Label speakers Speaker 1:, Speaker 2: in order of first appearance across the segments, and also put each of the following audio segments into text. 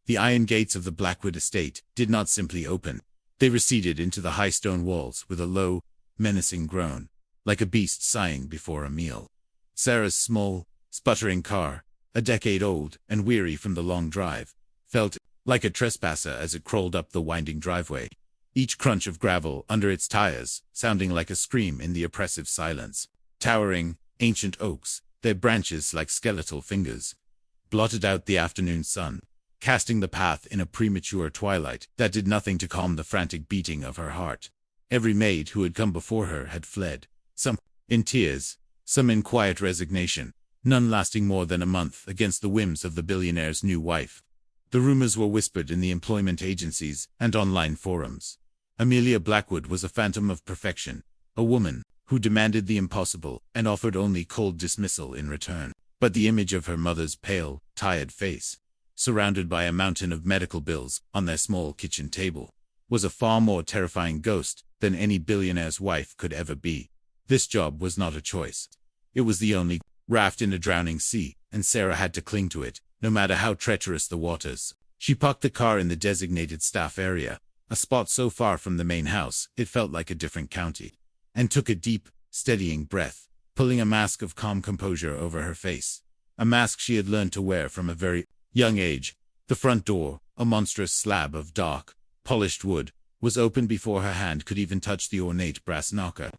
Speaker 1: The iron gates of the Blackwood estate did not simply open. They receded into the high stone walls with a low, menacing groan, like a beast sighing before a meal. Sarah's small, sputtering car, a decade old and weary from the long drive, felt like a trespasser as it crawled up the winding driveway, each crunch of gravel under its tires sounding like a scream in the oppressive silence. Towering, ancient oaks, their branches like skeletal fingers, blotted out the afternoon sun, casting the path in a premature twilight that did nothing to calm the frantic beating of her heart. Every maid who had come before her had fled, some in tears, some in quiet resignation, none lasting more than a month against the whims of the billionaire's new wife. The rumors were whispered in the employment agencies and online forums. Amelia Blackwood was a phantom of perfection, a woman who demanded the impossible and offered only cold dismissal in return. But the image of her mother's pale, tired face, surrounded by a mountain of medical bills on their small kitchen table, was a far more terrifying ghost than any billionaire's wife could ever be. This job was not a choice. It was the only raft in a drowning sea, and Sarah had to cling to it, no matter how treacherous the waters. She parked the car in the designated staff area, a spot so far from the main house it felt like a different county, and took a deep, steadying breath, pulling a mask of calm composure over her face, a mask she had learned to wear from a very young age. The front door, a monstrous slab of dark, polished wood, was open before her hand could even touch the ornate brass knocker.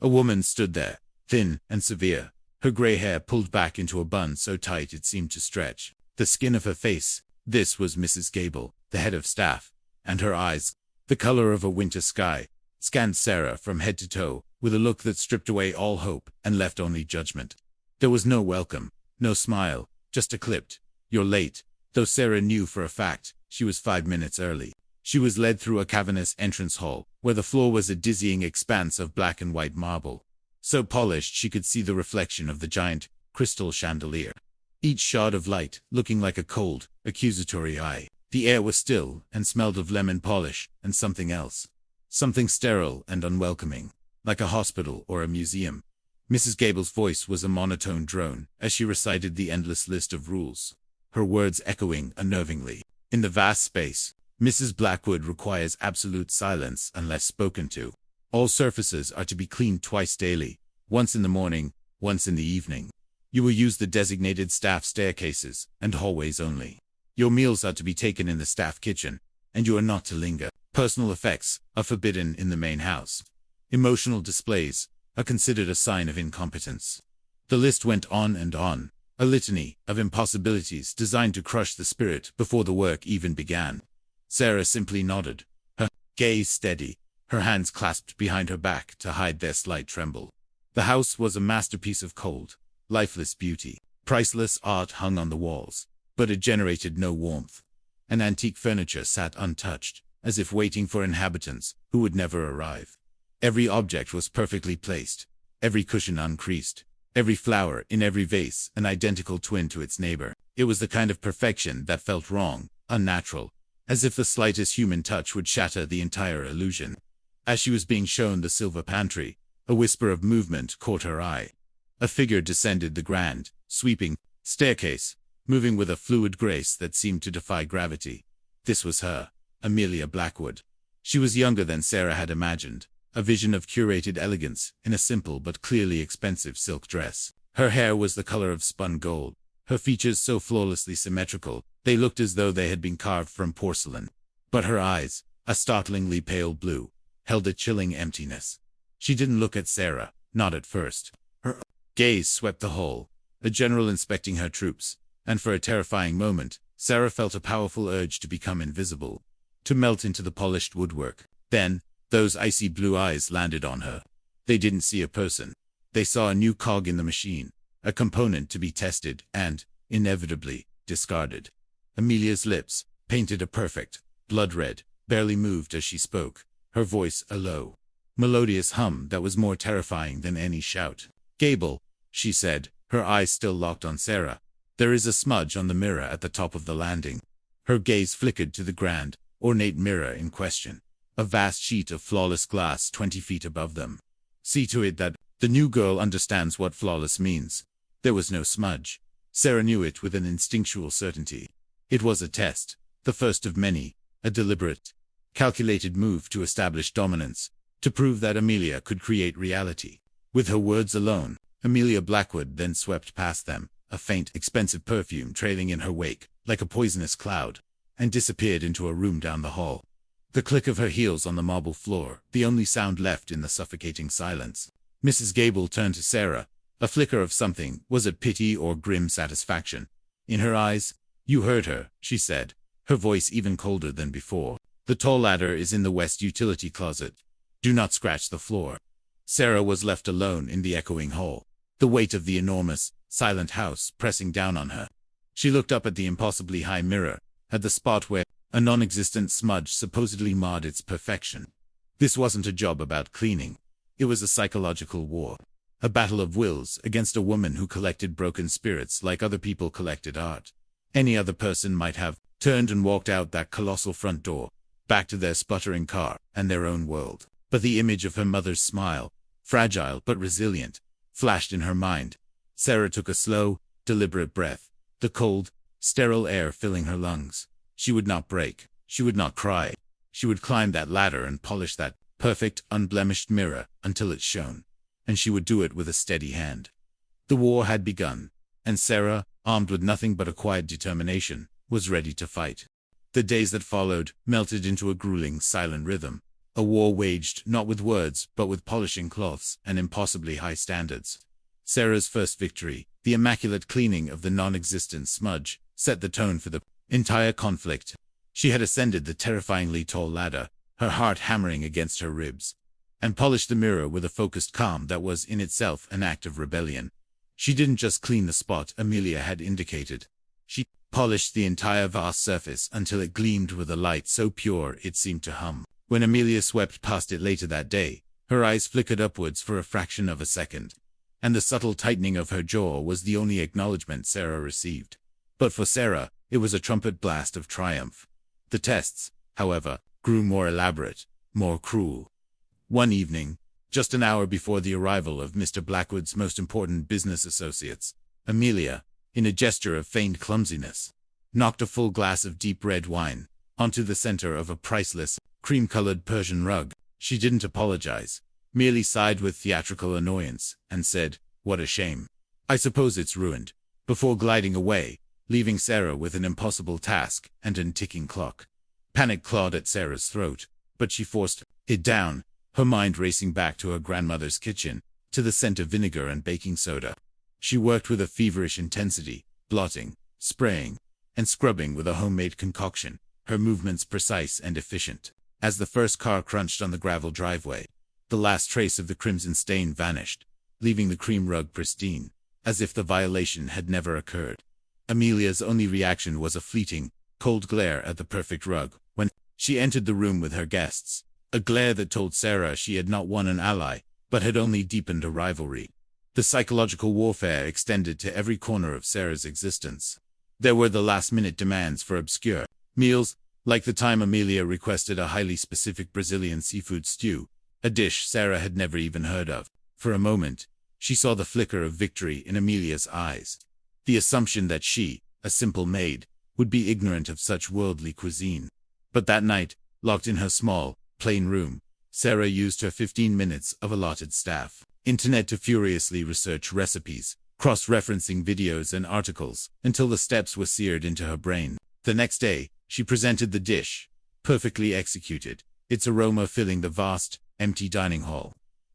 Speaker 1: A woman stood there, thin and severe, her gray hair pulled back into a bun so tight it seemed to stretch. The skin of her face, this was Mrs. Gable, the head of staff, and her eyes, the color of a winter sky, scanned Sarah from head to toe, with a look that stripped away all hope and left only judgment. There was no welcome, no smile, just a clipped, "You're late," though Sarah knew for a fact she was 5 minutes early. She was led through a cavernous entrance hall, where the floor was a dizzying expanse of black and white marble, so polished she could see the reflection of the giant, crystal chandelier, each shard of light looking like a cold, accusatory eye. The air was still and smelled of lemon polish and something else, something sterile and unwelcoming, like a hospital or a museum. Mrs. Gable's voice was a monotone drone as she recited the endless list of rules, her words echoing unnervingly. In the vast space, Mrs. Blackwood requires absolute silence unless spoken to. All surfaces are to be cleaned twice daily, once in the morning, once in the evening. You will use the designated staff staircases and hallways only. Your meals are to be taken in the staff kitchen, and you are not to linger. Personal effects are forbidden in the main house. Emotional displays are considered a sign of incompetence. The list went on and on, a litany of impossibilities designed to crush the spirit before the work even began. Sarah simply nodded, her gaze steady, her hands clasped behind her back to hide their slight tremble. The house was a masterpiece of cold, lifeless beauty. Priceless art hung on the walls, but it generated no warmth. And antique furniture sat untouched, as if waiting for inhabitants who would never arrive. Every object was perfectly placed, every cushion uncreased, every flower in every vase an identical twin to its neighbor. It was the kind of perfection that felt wrong, unnatural, as if the slightest human touch would shatter the entire illusion. As she was being shown the silver pantry, a whisper of movement caught her eye. A figure descended the grand, sweeping staircase, moving with a fluid grace that seemed to defy gravity. This was her, Amelia Blackwood. She was younger than Sarah had imagined, a vision of curated elegance in a simple but clearly expensive silk dress. Her hair was the color of spun gold, her features so flawlessly symmetrical they looked as though they had been carved from porcelain. But her eyes, a startlingly pale blue, held a chilling emptiness. She didn't look at Sarah, not at first. Her gaze swept the hall, a general inspecting her troops, and for a terrifying moment, Sarah felt a powerful urge to become invisible, to melt into the polished woodwork. Then, those icy blue eyes landed on her. They didn't see a person. They saw a new cog in the machine, a component to be tested and, inevitably, discarded. Amelia's lips, painted a perfect, blood red, barely moved as she spoke, her voice a low, melodious hum that was more terrifying than any shout. "Gable," she said, her eyes still locked on Sarah. "There is a smudge on the mirror at the top of the landing." Her gaze flickered to the grand, ornate mirror in question, a vast sheet of flawless glass 20 feet above them. "See to it that the new girl understands what flawless means." There was no smudge. Sarah knew it with an instinctual certainty. It was a test, the first of many, a deliberate, calculated move to establish dominance, to prove that Amelia could create reality. With her words alone, Amelia Blackwood then swept past them, a faint, expensive perfume trailing in her wake, like a poisonous cloud, and disappeared into a room down the hall. The click of her heels on the marble floor, the only sound left in the suffocating silence. Mrs. Gable turned to Sarah, a flicker of something, was it pity or grim satisfaction, in her eyes. "You heard her," she said, her voice even colder than before. "The tall ladder is in the west utility closet. Do not scratch the floor." Sarah was left alone in the echoing hall, the weight of the enormous, silent house pressing down on her. She looked up at the impossibly high mirror, at the spot where a non-existent smudge supposedly marred its perfection. This wasn't a job about cleaning. It was a psychological war. A battle of wills against a woman who collected broken spirits like other people collected art. Any other person might have turned and walked out that colossal front door, back to their sputtering car and their own world. But the image of her mother's smile, fragile but resilient, flashed in her mind. Sarah took a slow, deliberate breath, the cold, sterile air filling her lungs. She would not break. She would not cry. She would climb that ladder and polish that perfect, unblemished mirror until it shone. And she would do it with a steady hand. The war had begun, and Sarah, armed with nothing but a quiet determination, was ready to fight. The days that followed melted into a grueling, silent rhythm. A war waged not with words, but with polishing cloths and impossibly high standards. Sarah's first victory, the immaculate cleaning of the non-existent smudge, set the tone for the entire conflict. She had ascended the terrifyingly tall ladder, her heart hammering against her ribs, and polished the mirror with a focused calm that was in itself an act of rebellion. She didn't just clean the spot Amelia had indicated. She polished the entire vast surface until it gleamed with a light so pure it seemed to hum. When Amelia swept past it later that day, her eyes flickered upwards for a fraction of a second, and the subtle tightening of her jaw was the only acknowledgement Sarah received. But for Sarah, it was a trumpet blast of triumph. The tests, however, grew more elaborate, more cruel. One evening, just an hour before the arrival of Mr. Blackwood's most important business associates, Amelia, in a gesture of feigned clumsiness, knocked a full glass of deep red wine onto the center of a priceless, cream-colored Persian rug. She didn't apologize, merely sighed with theatrical annoyance, and said, "What a shame. I suppose it's ruined," before gliding away, leaving Sarah with an impossible task and a ticking clock. Panic clawed at Sarah's throat, but she forced it down, her mind racing back to her grandmother's kitchen, to the scent of vinegar and baking soda. She worked with a feverish intensity, blotting, spraying, and scrubbing with a homemade concoction, her movements precise and efficient. As the first car crunched on the gravel driveway, the last trace of the crimson stain vanished, leaving the cream rug pristine, as if the violation had never occurred. Amelia's only reaction was a fleeting, cold glare at the perfect rug when she entered the room with her guests, a glare that told Sarah she had not won an ally, but had only deepened a rivalry. The psychological warfare extended to every corner of Sarah's existence. There were the last-minute demands for obscure meals, like the time Amelia requested a highly specific Brazilian seafood stew, a dish Sarah had never even heard of. For a moment, she saw the flicker of victory in Amelia's eyes, the assumption that she, a simple maid, would be ignorant of such worldly cuisine. But that night, locked in her small, plain room, Sarah used her 15 minutes of allotted staff internet to furiously research recipes, cross-referencing videos and articles, until the steps were seared into her brain. The next day, she presented the dish, perfectly executed, its aroma filling the vast, empty dining hall.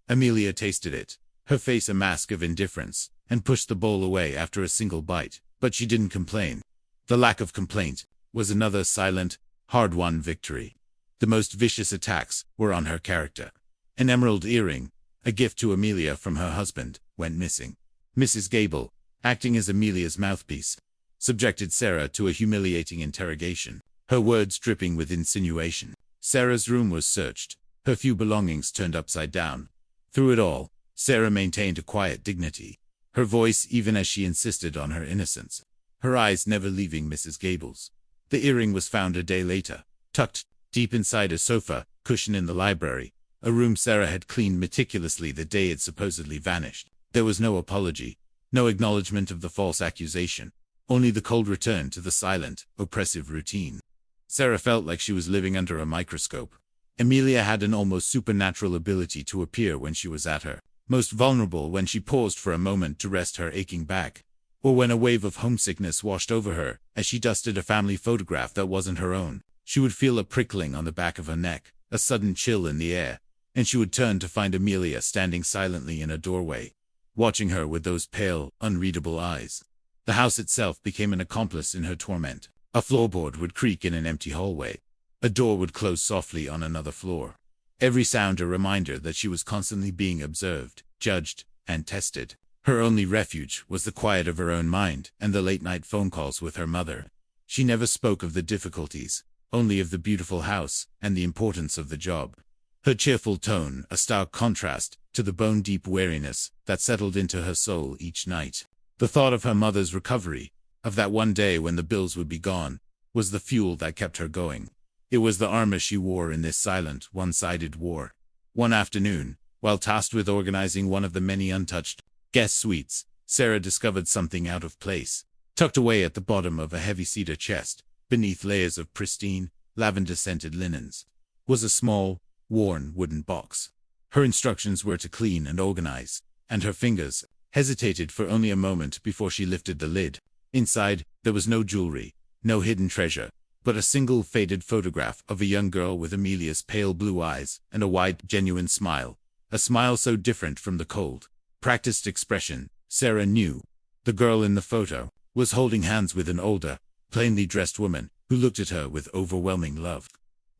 Speaker 1: Amelia tasted it, her face a mask of indifference, and pushed the bowl away after a single bite, but she didn't complain. The lack of complaint was another silent, hard-won victory. The most vicious attacks were on her character. An emerald earring, a gift to Amelia from her husband, went missing. Mrs. Gable, acting as Amelia's mouthpiece, subjected Sarah to a humiliating interrogation, her words dripping with insinuation. Sarah's room was searched, her few belongings turned upside down. Through it all, Sarah maintained a quiet dignity, her voice even as she insisted on her innocence, her eyes never leaving Mrs. Gable's. The earring was found a day later, tucked deep inside a sofa cushion in the library, a room Sarah had cleaned meticulously the day it supposedly vanished. There was no apology, no acknowledgement of the false accusation, only the cold return to the silent, oppressive routine. Sarah felt like she was living under a microscope. Amelia had an almost supernatural ability to appear when she was at her most vulnerable, when she paused for a moment to rest her aching back, or when a wave of homesickness washed over her as she dusted a family photograph that wasn't her own. She would feel a prickling on the back of her neck, a sudden chill in the air, and she would turn to find Amelia standing silently in a doorway, watching her with those pale, unreadable eyes. The house itself became an accomplice in her torment. A floorboard would creak in an empty hallway. A door would close softly on another floor. Every sound a reminder that she was constantly being observed, judged, and tested. Her only refuge was the quiet of her own mind and the late-night phone calls with her mother. She never spoke of the difficulties, only of the beautiful house and the importance of the job. Her cheerful tone, a stark contrast to the bone-deep weariness that settled into her soul each night. The thought of her mother's recovery, of that one day when the bills would be gone, was the fuel that kept her going. It was the armor she wore in this silent, one-sided war. One afternoon, while tasked with organizing one of the many untouched guest suites, Sarah discovered something out of place. Tucked away at the bottom of a heavy cedar chest, beneath layers of pristine, lavender-scented linens, was a small, worn wooden box. Her instructions were to clean and organize, and her fingers hesitated for only a moment before she lifted the lid. Inside, there was no jewelry, no hidden treasure, but a single faded photograph of a young girl with Amelia's pale blue eyes and a wide, genuine smile. A smile so different from the cold, practiced expression. Sarah knew the girl in the photo was holding hands with an older, plainly dressed woman who looked at her with overwhelming love.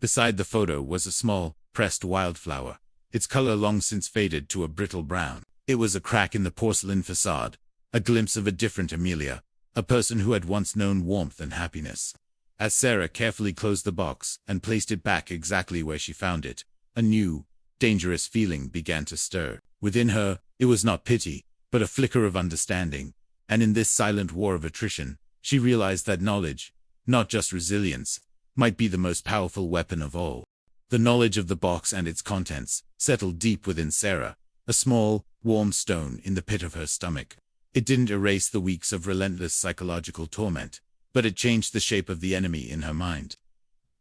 Speaker 1: Beside the photo was a small, pressed wildflower, its color long since faded to a brittle brown. It was a crack in the porcelain facade, a glimpse of a different Amelia, a person who had once known warmth and happiness. As Sarah carefully closed the box and placed it back exactly where she found it, a new, dangerous feeling began to stir. Within her, it was not pity, but a flicker of understanding. And in this silent war of attrition, she realized that knowledge, not just resilience, might be the most powerful weapon of all. The knowledge of the box and its contents settled deep within Sarah, a small, warm stone in the pit of her stomach. It didn't erase the weeks of relentless psychological torment, but it changed the shape of the enemy in her mind.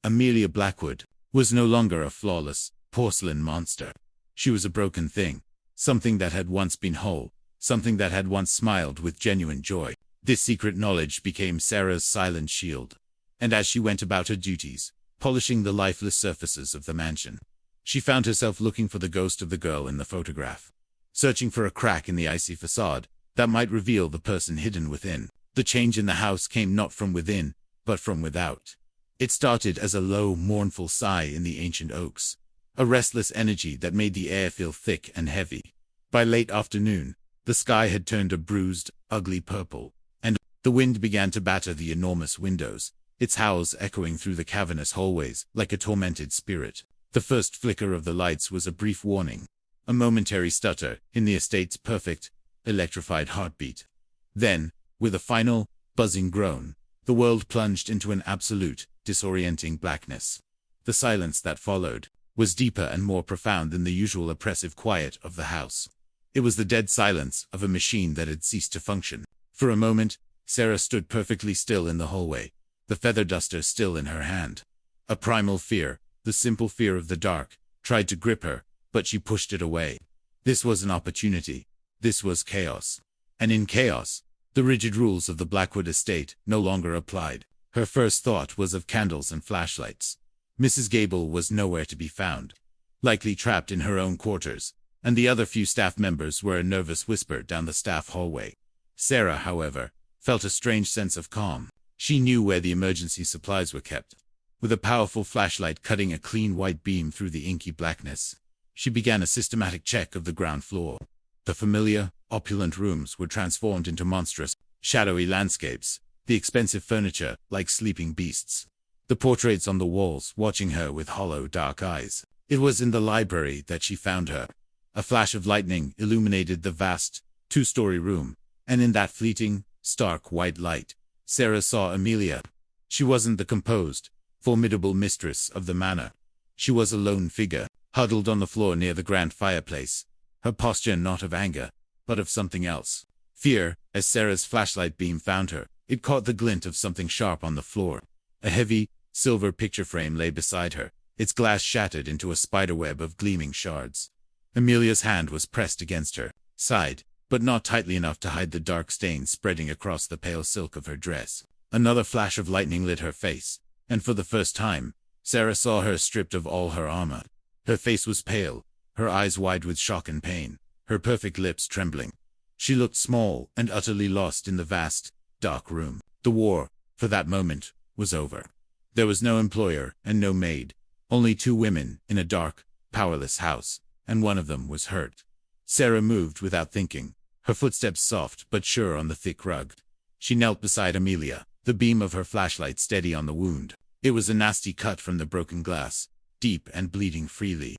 Speaker 1: Amelia Blackwood was no longer a flawless, porcelain monster. She was a broken thing, something that had once been whole, something that had once smiled with genuine joy. This secret knowledge became Sarah's silent shield, and as she went about her duties, polishing the lifeless surfaces of the mansion, she found herself looking for the ghost of the girl in the photograph, searching for a crack in the icy facade that might reveal the person hidden within. The change in the house came not from within, but from without. It started as a low, mournful sigh in the ancient oaks, a restless energy that made the air feel thick and heavy. By late afternoon, the sky had turned a bruised, ugly purple, and the wind began to batter the enormous windows, its howls echoing through the cavernous hallways like a tormented spirit. The first flicker of the lights was a brief warning, a momentary stutter in the estate's perfect, electrified heartbeat. Then, with a final, buzzing groan, the world plunged into an absolute, disorienting blackness. The silence that followed was deeper and more profound than the usual oppressive quiet of the house. It was the dead silence of a machine that had ceased to function. For a moment, Sarah stood perfectly still in the hallway, the feather duster still in her hand. A primal fear, the simple fear of the dark, tried to grip her, but she pushed it away. This was an opportunity. This was chaos. And in chaos, the rigid rules of the Blackwood estate no longer applied. Her first thought was of candles and flashlights. Mrs. Gable was nowhere to be found, likely trapped in her own quarters, and the other few staff members were a nervous whisper down the staff hallway. Sarah, however, felt a strange sense of calm. She knew where the emergency supplies were kept. With a powerful flashlight cutting a clean white beam through the inky blackness, she began a systematic check of the ground floor. The familiar, opulent rooms were transformed into monstrous, shadowy landscapes, the expensive furniture like sleeping beasts, the portraits on the walls watching her with hollow, dark eyes. It was in the library that she found her. A flash of lightning illuminated the vast, two-story room, and in that fleeting, stark white light, Sarah saw Amelia. She wasn't the composed, formidable mistress of the manor. She was a lone figure, huddled on the floor near the grand fireplace, her posture not of anger, but of something else. Fear. As Sarah's flashlight beam found her, it caught the glint of something sharp on the floor. A heavy, silver picture frame lay beside her, its glass shattered into a spiderweb of gleaming shards. Amelia's hand was pressed against her side, but not tightly enough to hide the dark stains spreading across the pale silk of her dress. Another flash of lightning lit her face, and for the first time, Sarah saw her stripped of all her armor. Her face was pale, her eyes wide with shock and pain, her perfect lips trembling. She looked small and utterly lost in the vast, dark room. The war, for that moment, was over. There was no employer and no maid, only two women in a dark, powerless house, and one of them was hurt. Sarah moved without thinking, her footsteps soft but sure on the thick rug. She knelt beside Amelia, the beam of her flashlight steady on the wound. It was a nasty cut from the broken glass, deep and bleeding freely.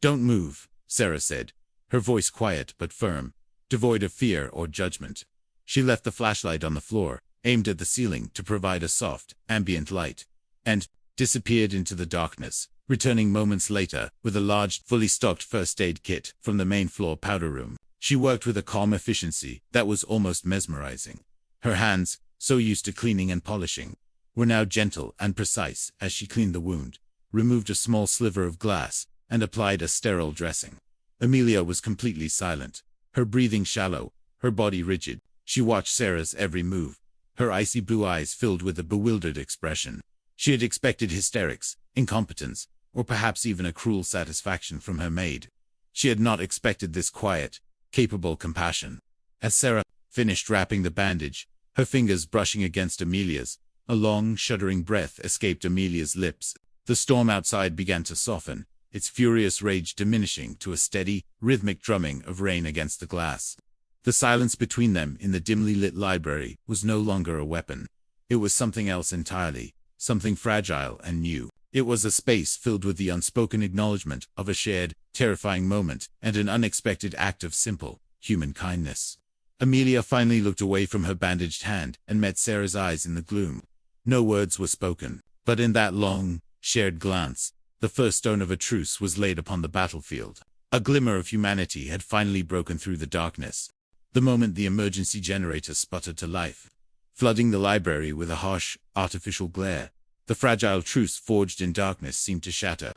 Speaker 1: "Don't move," Sarah said, her voice quiet but firm, devoid of fear or judgment. She left the flashlight on the floor, aimed at the ceiling to provide a soft, ambient light, and disappeared into the darkness, returning moments later with a large, fully stocked first aid kit from the main floor powder room. She worked with a calm efficiency that was almost mesmerizing. Her hands, so used to cleaning and polishing, were now gentle and precise as she cleaned the wound, removed a small sliver of glass, and applied a sterile dressing. Amelia was completely silent, her breathing shallow, her body rigid. She watched Sarah's every move, her icy blue eyes filled with a bewildered expression. She had expected hysterics, incompetence, or perhaps even a cruel satisfaction from her maid. She had not expected this quiet, capable compassion. As Sarah finished wrapping the bandage, her fingers brushing against Amelia's, a long, shuddering breath escaped Amelia's lips. The storm outside began to soften, its furious rage diminishing to a steady, rhythmic drumming of rain against the glass. The silence between them in the dimly lit library was no longer a weapon. It was something else entirely, something fragile and new. It was a space filled with the unspoken acknowledgement of a shared, terrifying moment and an unexpected act of simple, human kindness. Amelia finally looked away from her bandaged hand and met Sarah's eyes in the gloom. No words were spoken, but in that long, shared glance, the first stone of a truce was laid upon the battlefield. A glimmer of humanity had finally broken through the darkness. The moment the emergency generator sputtered to life, flooding the library with a harsh, artificial glare, the fragile truce forged in darkness seemed to shatter.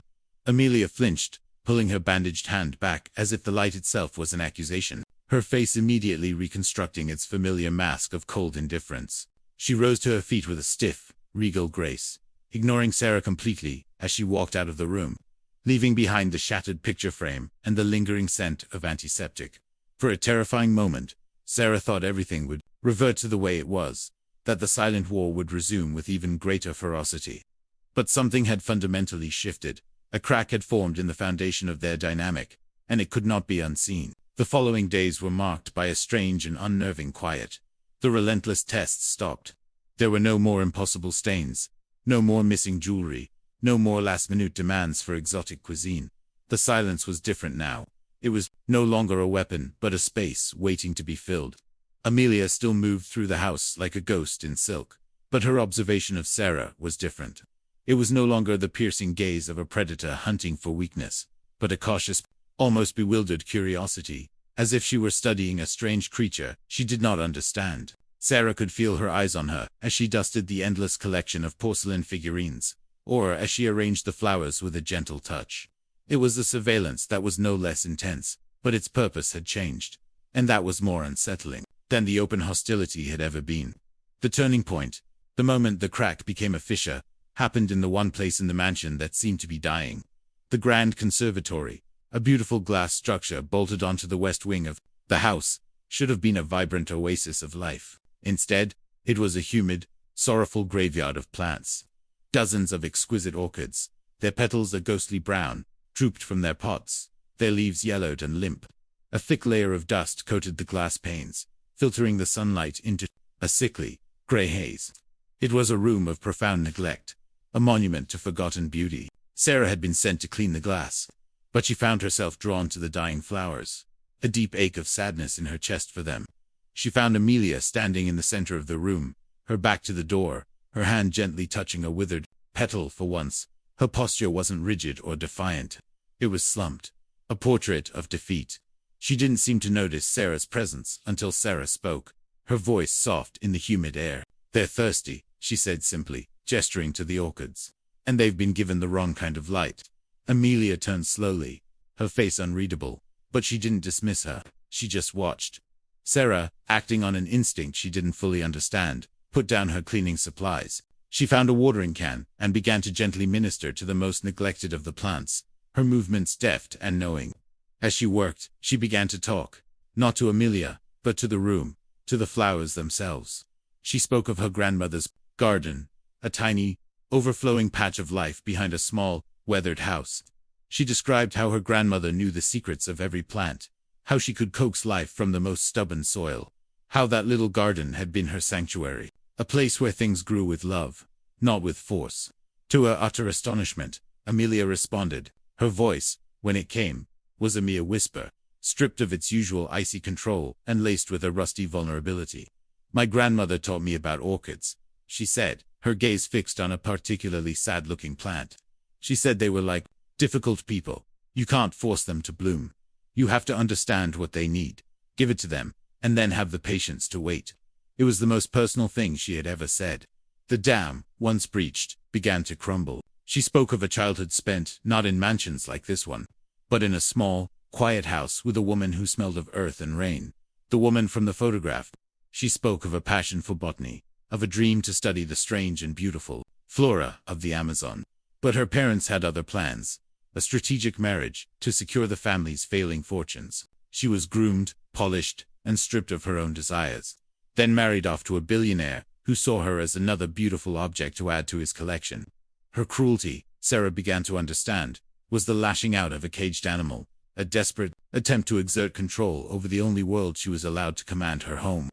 Speaker 1: Amelia flinched, pulling her bandaged hand back as if the light itself was an accusation, her face immediately reconstructing its familiar mask of cold indifference. She rose to her feet with a stiff, regal grace, ignoring Sarah completely as she walked out of the room, leaving behind the shattered picture frame and the lingering scent of antiseptic. For a terrifying moment, Sarah thought everything would revert to the way it was, that the silent war would resume with even greater ferocity. But something had fundamentally shifted. A crack had formed in the foundation of their dynamic, and it could not be unseen. The following days were marked by a strange and unnerving quiet. The relentless tests stopped. There were no more impossible stains, no more missing jewelry, no more last-minute demands for exotic cuisine. The silence was different now. It was no longer a weapon, but a space waiting to be filled. Amelia still moved through the house like a ghost in silk, but her observation of Sarah was different. It was no longer the piercing gaze of a predator hunting for weakness, but a cautious, almost bewildered curiosity, as if she were studying a strange creature she did not understand. Sarah could feel her eyes on her as she dusted the endless collection of porcelain figurines, or as she arranged the flowers with a gentle touch. It was a surveillance that was no less intense, but its purpose had changed, and that was more unsettling than the open hostility had ever been. The turning point, the moment the crack became a fissure, happened in the one place in the mansion that seemed to be dying. The grand conservatory, a beautiful glass structure bolted onto the west wing of the house, should have been a vibrant oasis of life. Instead, it was a humid, sorrowful graveyard of plants. Dozens of exquisite orchids, their petals a ghostly brown, drooped from their pots, their leaves yellowed and limp. A thick layer of dust coated the glass panes, filtering the sunlight into a sickly, grey haze. It was a room of profound neglect, a monument to forgotten beauty. Sarah had been sent to clean the glass, but she found herself drawn to the dying flowers, a deep ache of sadness in her chest for them. She found Amelia standing in the center of the room, her back to the door, her hand gently touching a withered petal for once. Her posture wasn't rigid or defiant. It was slumped, a portrait of defeat. She didn't seem to notice Sarah's presence until Sarah spoke, her voice soft in the humid air. "They're thirsty," she said simply, gesturing to the orchids. and they've been given the wrong kind of light. Amelia turned slowly, her face unreadable, but she didn't dismiss her. She just watched. Sarah, acting on an instinct she didn't fully understand, put down her cleaning supplies. She found a watering can and began to gently minister to the most neglected of the plants, her movements deft and knowing. As she worked, she began to talk, not to Amelia, but to the room, to the flowers themselves. She spoke of her grandmother's garden, a tiny, overflowing patch of life behind a small, weathered house. She described how her grandmother knew the secrets of every plant, how she could coax life from the most stubborn soil, how that little garden had been her sanctuary, a place where things grew with love, not with force. To her utter astonishment, Amelia responded. Her voice, when it came, was a mere whisper, stripped of its usual icy control and laced with a rusty vulnerability. "My grandmother taught me about orchids," she said, her gaze fixed on a particularly sad-looking plant. "She said they were like difficult people. You can't force them to bloom. You have to understand what they need, give it to them, and then have the patience to wait." It was the most personal thing she had ever said. The dam, once breached, began to crumble. She spoke of a childhood spent not in mansions like this one, but in a small, quiet house with a woman who smelled of earth and rain. The woman from the photograph. She spoke of a passion for botany, of a dream to study the strange and beautiful flora of the Amazon. But her parents had other plans, a strategic marriage to secure the family's failing fortunes. She was groomed, polished, and stripped of her own desires, then married off to a billionaire who saw her as another beautiful object to add to his collection. Her cruelty, Sarah began to understand, was the lashing out of a caged animal, a desperate attempt to exert control over the only world she was allowed to command, her home.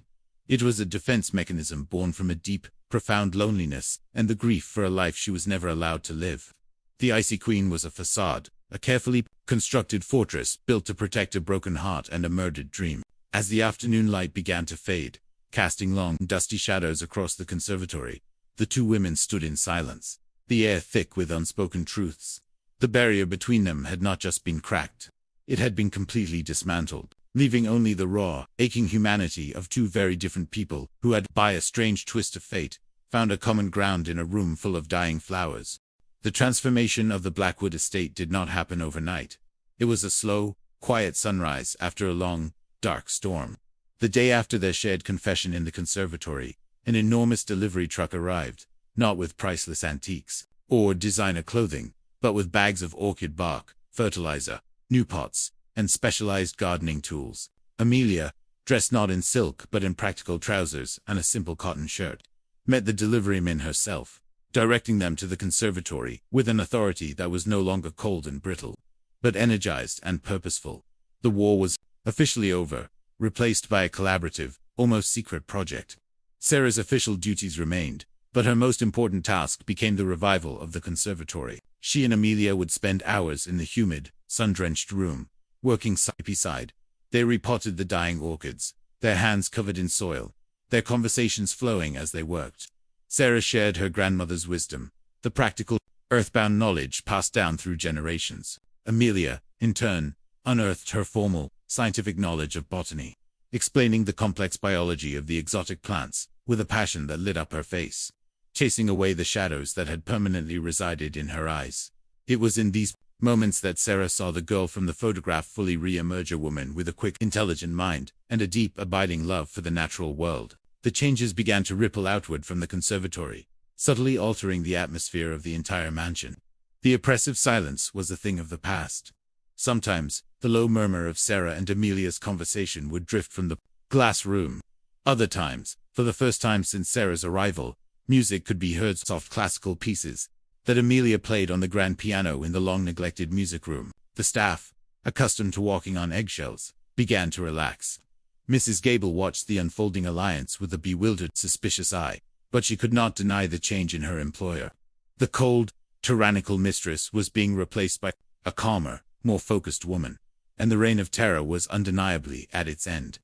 Speaker 1: It was a defense mechanism born from a deep, profound loneliness and the grief for a life she was never allowed to live. The Icy Queen was a facade, a carefully constructed fortress built to protect a broken heart and a murdered dream. As the afternoon light began to fade, casting long, dusty shadows across the conservatory, the two women stood in silence, the air thick with unspoken truths. The barrier between them had not just been cracked, it had been completely dismantled, leaving only the raw, aching humanity of two very different people who had, by a strange twist of fate, found a common ground in a room full of dying flowers. The transformation of the Blackwood estate did not happen overnight. It was a slow, quiet sunrise after a long, dark storm. The day after their shared confession in the conservatory, an enormous delivery truck arrived, not with priceless antiques or designer clothing, but with bags of orchid bark, fertilizer, new pots, and specialized gardening tools. Amelia, dressed not in silk but in practical trousers and a simple cotton shirt, met the deliveryman herself, directing them to the conservatory with an authority that was no longer cold and brittle, but energized and purposeful. The war was officially over, replaced by a collaborative, almost secret project. Sarah's official duties remained, but her most important task became the revival of the conservatory. She and Amelia would spend hours in the humid, sun-drenched room, working side by side. They repotted the dying orchids, their hands covered in soil, their conversations flowing as they worked. Sarah shared her grandmother's wisdom, the practical, earthbound knowledge passed down through generations. Amelia, in turn, unearthed her formal, scientific knowledge of botany, explaining the complex biology of the exotic plants with a passion that lit up her face, chasing away the shadows that had permanently resided in her eyes. It was in these moments that Sarah saw the girl from the photograph fully re-emerge, a woman with a quick, intelligent mind and a deep, abiding love for the natural world. The changes began to ripple outward from the conservatory, subtly altering the atmosphere of the entire mansion. The oppressive silence was a thing of the past. Sometimes, the low murmur of Sarah and Amelia's conversation would drift from the glass room. Other times, for the first time since Sarah's arrival, music could be heard, soft classical pieces that Amelia played on the grand piano in the long-neglected music room. The staff, accustomed to walking on eggshells, began to relax. Mrs. Gable watched the unfolding alliance with a bewildered, suspicious eye, but she could not deny the change in her employer. The cold, tyrannical mistress was being replaced by a calmer, more focused woman, and the reign of terror was undeniably at its end.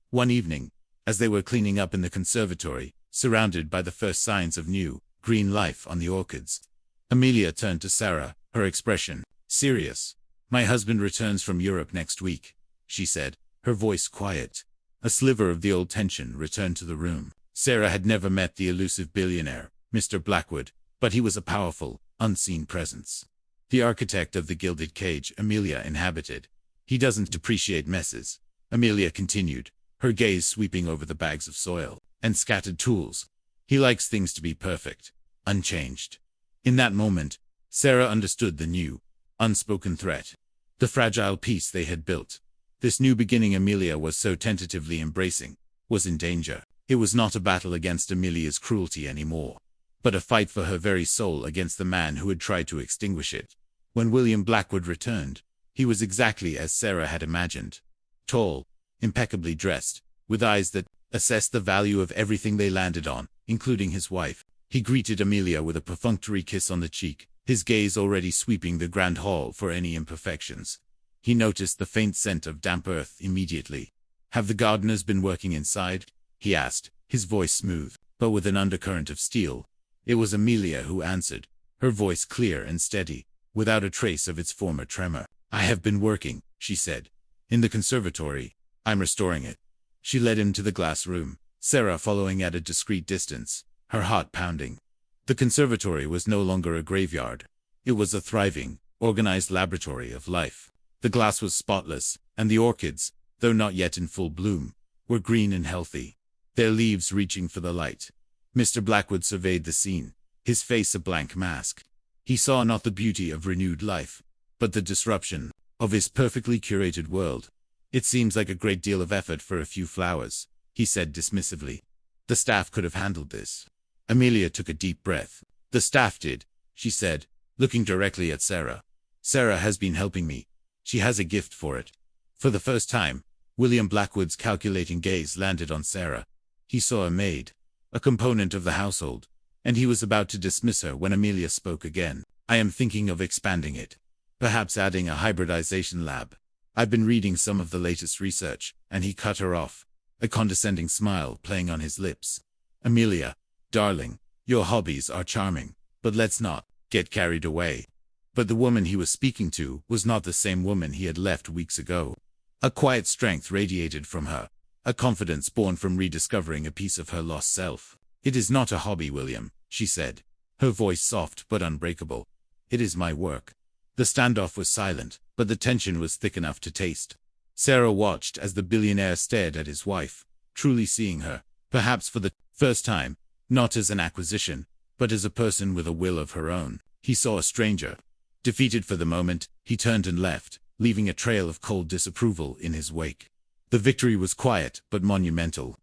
Speaker 1: One evening, as they were cleaning up in the conservatory, surrounded by the first signs of new, green life on the orchids, Amelia turned to Sarah, her expression serious. "My husband returns from Europe next week," she said, her voice quiet. A sliver of the old tension returned to the room. Sarah had never met the elusive billionaire, Mr. Blackwood, but he was a powerful, unseen presence. The architect of the gilded cage Amelia inhabited. He doesn't appreciate messes, Amelia continued, her gaze sweeping over the bags of soil and scattered tools. He likes things to be perfect, unchanged. In that moment, Sarah understood the new, unspoken threat. The fragile peace they had built. This new beginning Amelia was so tentatively embracing, was in danger. It was not a battle against Amelia's cruelty anymore, but a fight for her very soul against the man who had tried to extinguish it. When William Blackwood returned, he was exactly as Sarah had imagined. Tall, impeccably dressed, with eyes that assessed the value of everything they landed on, including his wife. He greeted Amelia with a perfunctory kiss on the cheek, his gaze already sweeping the grand hall for any imperfections. He noticed the faint scent of damp earth immediately. "Have the gardeners been working inside?" he asked, his voice smooth, but with an undercurrent of steel. It was Amelia who answered, her voice clear and steady, without a trace of its former tremor. "I have been working," she said. "In the conservatory. I'm restoring it." She led him to the glass room, Sarah following at a discreet distance, her heart pounding. The conservatory was no longer a graveyard. It was a thriving, organized laboratory of life. The glass was spotless, and the orchids, though not yet in full bloom, were green and healthy, their leaves reaching for the light. Mr. Blackwood surveyed the scene, his face a blank mask. He saw not the beauty of renewed life, but the disruption of his perfectly curated world. "It seems like a great deal of effort for a few flowers," he said dismissively. "The staff could have handled this." Amelia took a deep breath. "The staff did," she said, looking directly at Sarah. "Sarah has been helping me. She has a gift for it." For the first time, William Blackwood's calculating gaze landed on Sarah. He saw a maid, a component of the household, and he was about to dismiss her when Amelia spoke again. "I am thinking of expanding it. Perhaps adding a hybridization lab. I've been reading some of the latest research," and he cut her off, a condescending smile playing on his lips. "Amelia, darling, your hobbies are charming, but let's not get carried away." But the woman he was speaking to was not the same woman he had left weeks ago. A quiet strength radiated from her, a confidence born from rediscovering a piece of her lost self. "It is not a hobby, William," she said, her voice soft but unbreakable. "It is my work." The standoff was silent, but the tension was thick enough to taste. Sarah watched as the billionaire stared at his wife, truly seeing her, perhaps for the first time, not as an acquisition, but as a person with a will of her own. He saw a stranger. Defeated for the moment, he turned and left, leaving a trail of cold disapproval in his wake. The victory was quiet but monumental.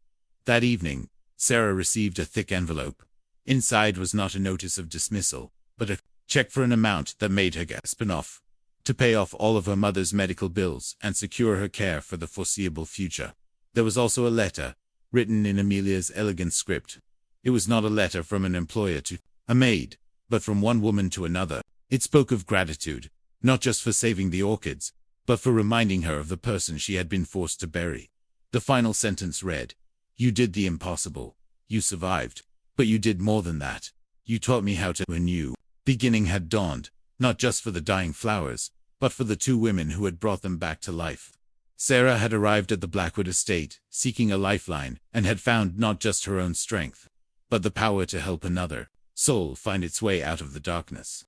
Speaker 1: That evening, Sarah received a thick envelope. Inside was not a notice of dismissal, but a check for an amount that made her gasp enough to pay off all of her mother's medical bills and secure her care for the foreseeable future. There was also a letter, written in Amelia's elegant script. It was not a letter from an employer to a maid, but from one woman to another. It spoke of gratitude, not just for saving the orchids, but for reminding her of the person she had been forced to bury. The final sentence read, "You did the impossible. You survived. But you did more than that. You taught me how to." A new beginning had dawned, not just for the dying flowers, but for the two women who had brought them back to life. Sarah had arrived at the Blackwood estate, seeking a lifeline, and had found not just her own strength, but the power to help another soul find its way out of the darkness.